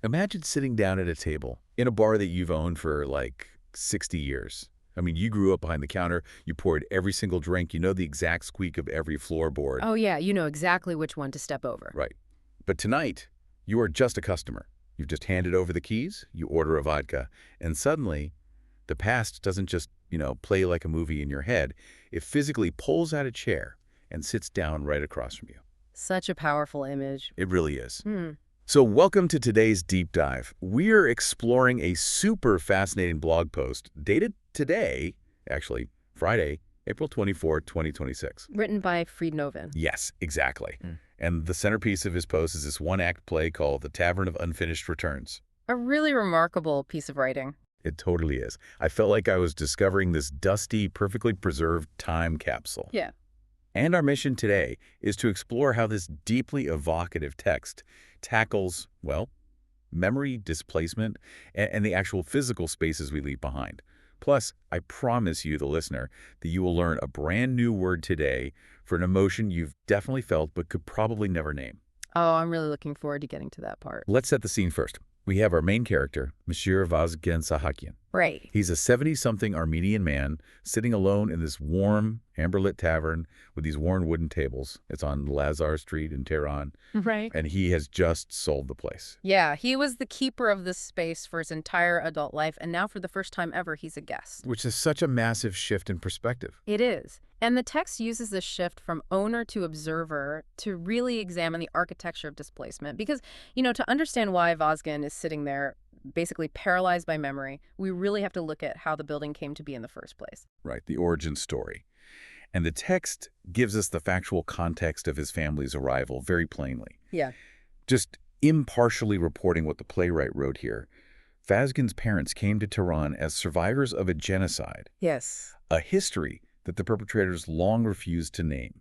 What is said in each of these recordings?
Imagine sitting down at a table in a bar that you've owned for like 60 years. I mean, you grew up behind the counter, you poured every single drink, you know the exact squeak of every floorboard. Oh, yeah, you know exactly which one to step over. Right. But tonight, you are just a customer. You've just handed over the keys, you order a vodka, and suddenly, the past doesn't just, play like a movie in your head. It physically pulls out a chair and sits down right across from you. Such a powerful image. It really is. So welcome to today's deep dive. We're exploring a super fascinating blog post dated today, actually Friday, April 24, 2026. Written by Farid Novin. Yes, exactly. And the centerpiece of his post is this one-act play called The Tavern of Unfinished Returns. A really remarkable piece of writing. It totally is. I felt like I was discovering this dusty, perfectly preserved time capsule. Yeah. And our mission today is to explore how this deeply evocative text tackles, well, memory, displacement, and the actual physical spaces we leave behind. Plus, I promise you, the listener, that you will learn a brand new word today for an emotion you've definitely felt but could probably never name. Oh, I'm really looking forward to getting to that part. Let's set the scene first. We have our main character, Monsieur Vazgen Sahakian. Right. He's a 70-something Armenian man sitting alone in this warm, amber-lit tavern with these worn wooden tables. It's on Lazar Street in Tehran. Right. And he has just sold the place. Yeah, he was the keeper of this space for his entire adult life, and now for the first time ever, he's a guest. Which is such a massive shift in perspective. It is. And the text uses this shift from owner to observer to really examine the architecture of displacement. Because, to understand why Vazgen is sitting there basically paralyzed by memory, we really have to look at how the building came to be in the first place. Right, the origin story. And the text gives us the factual context of his family's arrival very plainly. Yeah. Just impartially reporting what the playwright wrote here. Vazgen's parents came to Tehran as survivors of a genocide. Yes. A history that the perpetrators long refused to name.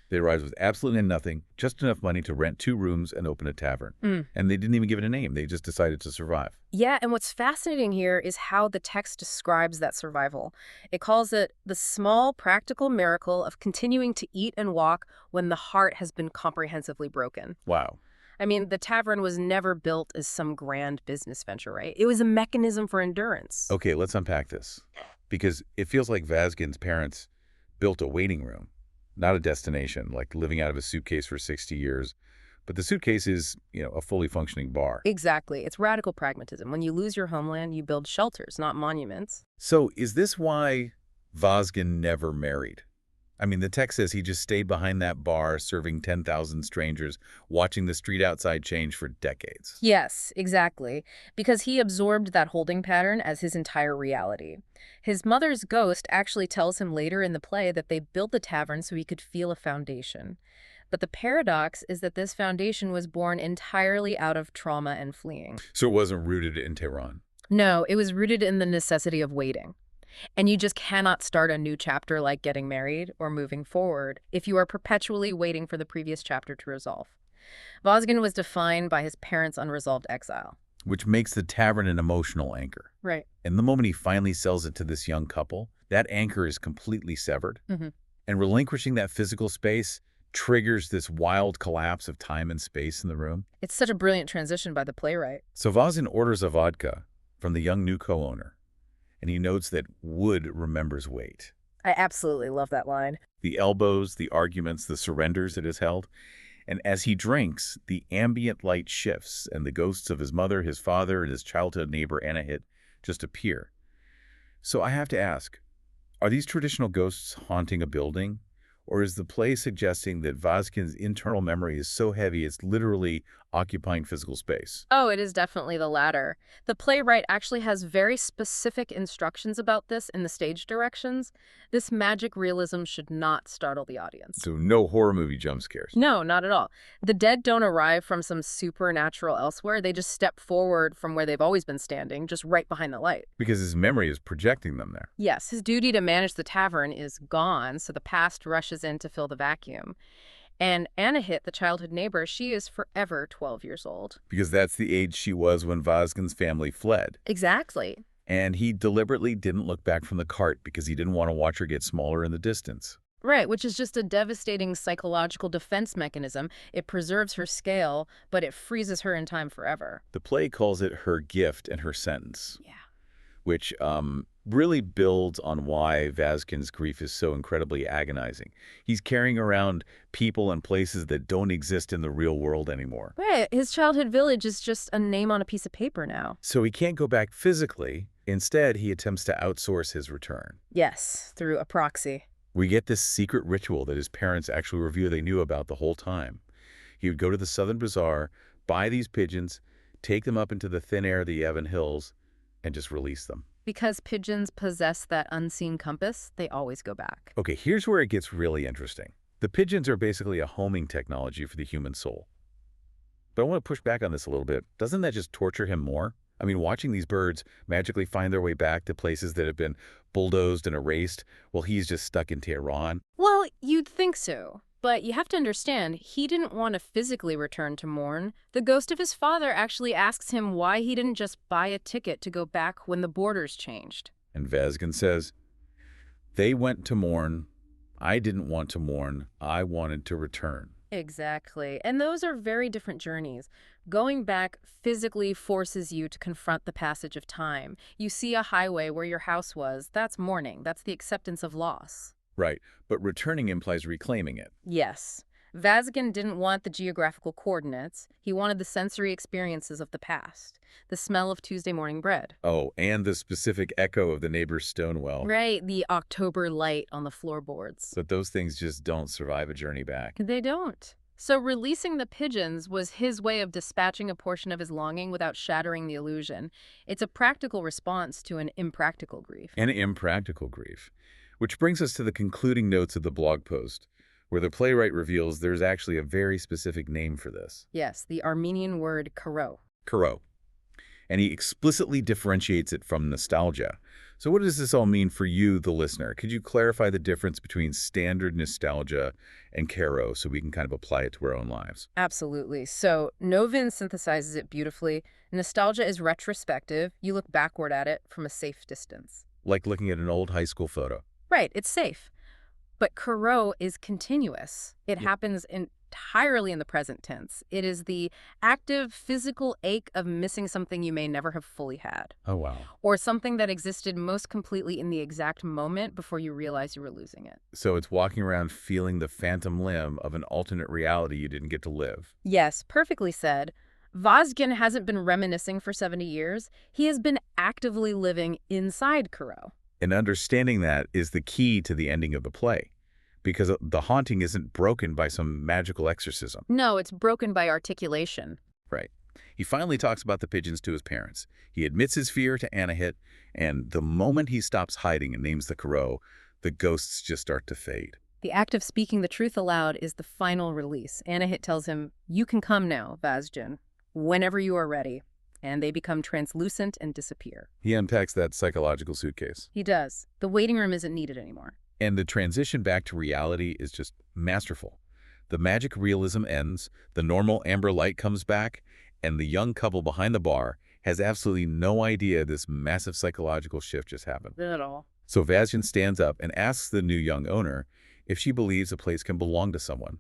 They arrived with absolutely nothing, just enough money to rent 2 rooms and open a tavern. And they didn't even give it a name. They just decided to survive. Yeah, and what's fascinating here is how the text describes that survival. It calls it the small, practical miracle of continuing to eat and walk when the heart has been comprehensively broken. Wow. I mean, the tavern was never built as some grand business venture, right? It was a mechanism for endurance. Okay, let's unpack this. Because it feels like Vazgen's parents built a waiting room, not a destination, like living out of a suitcase for 60 years. But the suitcase is, a fully functioning bar. Exactly. It's radical pragmatism. When you lose your homeland, you build shelters, not monuments. So is this why Vazgen never married? I mean, the text says he just stayed behind that bar serving 10,000 strangers, watching the street outside change for decades. Yes, exactly. Because he absorbed that holding pattern as his entire reality. His mother's ghost actually tells him later in the play that they built the tavern so he could feel a foundation. But the paradox is that this foundation was born entirely out of trauma and fleeing. So it wasn't rooted in Tehran? No, it was rooted in the necessity of waiting. And you just cannot start a new chapter like getting married or moving forward if you are perpetually waiting for the previous chapter to resolve. Vazgen was defined by his parents' unresolved exile. Which makes the tavern an emotional anchor. Right. And the moment he finally sells it to this young couple, that anchor is completely severed. And relinquishing that physical space triggers this wild collapse of time and space in the room. It's such a brilliant transition by the playwright. So Vazgen orders a vodka from the young new co-owner. And he notes that wood remembers weight. I absolutely love that line. The elbows, the arguments, the surrenders it has held. And as he drinks, the ambient light shifts, and the ghosts of his mother, his father, and his childhood neighbor, Inhabit, just appear. So I have to ask, are these traditional ghosts haunting a building? Or is the play suggesting that Vazgen's internal memory is so heavy it's literally occupying physical space? Oh, it is definitely the latter. The playwright actually has very specific instructions about this in the stage directions. This magic realism should not startle the audience. So no horror movie jump scares? No, not at all. The dead don't arrive from some supernatural elsewhere. They just step forward from where they've always been standing, just right behind the light. Because his memory is projecting them there. Yes, his duty to manage the tavern is gone, so the past rushes in to fill the vacuum. And Anahit, the childhood neighbor, she is forever 12 years old. Because that's the age she was when Vazgen's family fled. Exactly. And he deliberately didn't look back from the cart because he didn't want to watch her get smaller in the distance. Right, which is just a devastating psychological defense mechanism. It preserves her scale, but it freezes her in time forever. The play calls it her gift and her sentence, Yeah. which really builds on why Vazgen's grief is so incredibly agonizing. He's carrying around people and places that don't exist in the real world anymore. Right, his childhood village is just a name on a piece of paper now. So he can't go back physically. Instead, he attempts to outsource his return. Yes, through a proxy. We get this secret ritual that his parents actually reveal they knew about the whole time. He would go to the southern bazaar, buy these pigeons, take them up into the thin air of the Yevon Hills, and just release them. Because pigeons possess that unseen compass, they always go back. Okay, here's where it gets really interesting. The pigeons are basically a homing technology for the human soul. But I want to push back on this a little bit. Doesn't that just torture him more? I mean, watching these birds magically find their way back to places that have been bulldozed and erased, while he's just stuck in Tehran. Well, you'd think so. But you have to understand, he didn't want to physically return to Morn. The ghost of his father actually asks him why he didn't just buy a ticket to go back when the borders changed. And Vazgen says, they went to mourn. I didn't want to mourn. I wanted to return. Exactly. And those are very different journeys. Going back physically forces you to confront the passage of time. You see a highway where your house was. That's mourning. That's the acceptance of loss. Right, but returning implies reclaiming it. Yes. Vazgen didn't want the geographical coordinates. He wanted the sensory experiences of the past. The smell of Tuesday morning bread. Oh, and the specific echo of the neighbor's stone well. Right, the October light on the floorboards. But those things just don't survive a journey back. They don't. So releasing the pigeons was his way of dispatching a portion of his longing without shattering the illusion. It's a practical response to an impractical grief. An impractical grief. Which brings us to the concluding notes of the blog post, where the playwright reveals there's actually a very specific name for this. Yes, the Armenian word karot. Karot. And he explicitly differentiates it from nostalgia. So what does this all mean for you, the listener? Could you clarify the difference between standard nostalgia and karot so we can kind of apply it to our own lives? Absolutely. So Novin synthesizes it beautifully. Nostalgia is retrospective. You look backward at it from a safe distance. Like looking at an old high school photo. Right, it's safe. But karot is continuous. It happens entirely in the present tense. It is the active physical ache of missing something you may never have fully had. Oh, wow. Or something that existed most completely in the exact moment before you realize you were losing it. So it's walking around feeling the phantom limb of an alternate reality you didn't get to live. Yes, perfectly said. Vazgen hasn't been reminiscing for 70 years. He has been actively living inside karot. And understanding that is the key to the ending of the play, because the haunting isn't broken by some magical exorcism. No, it's broken by articulation. Right. He finally talks about the pigeons to his parents. He admits his fear to Anahit, and the moment he stops hiding and names the karot, the ghosts just start to fade. The act of speaking the truth aloud is the final release. Anahit tells him, "You can come now, Vazgen, whenever you are ready." And they become translucent and disappear. He unpacks that psychological suitcase. He does. The waiting room isn't needed anymore. And the transition back to reality is just masterful. The magic realism ends, the normal amber light comes back, and the young couple behind the bar has absolutely no idea this massive psychological shift just happened. Not at all. So Vazgen stands up and asks the new young owner if she believes a place can belong to someone.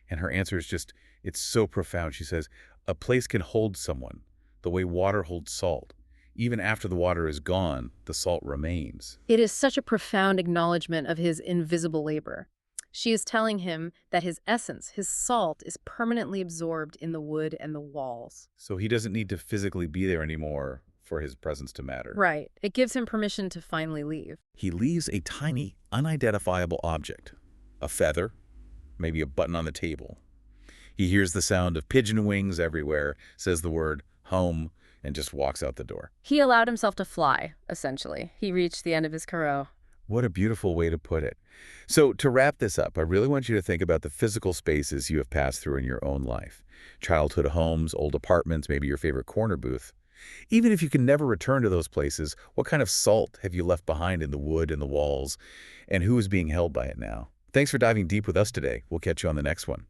And her answer is just, it's so profound. She says, a place can hold someone, the way water holds salt. Even after the water is gone, the salt remains. It is such a profound acknowledgement of his invisible labor. She is telling him that his essence, his salt, is permanently absorbed in the wood and the walls. So he doesn't need to physically be there anymore for his presence to matter. Right. It gives him permission to finally leave. He leaves a tiny, unidentifiable object. A feather, maybe a button on the table. He hears the sound of pigeon wings everywhere, says the word home, and just walks out the door. He allowed himself to fly, essentially. He reached the end of his karot. What a beautiful way to put it. So to wrap this up, I really want you to think about the physical spaces you have passed through in your own life. Childhood homes, old apartments, maybe your favorite corner booth. Even if you can never return to those places, what kind of salt have you left behind in the wood and the walls? And who is being held by it now? Thanks for diving deep with us today. We'll catch you on the next one.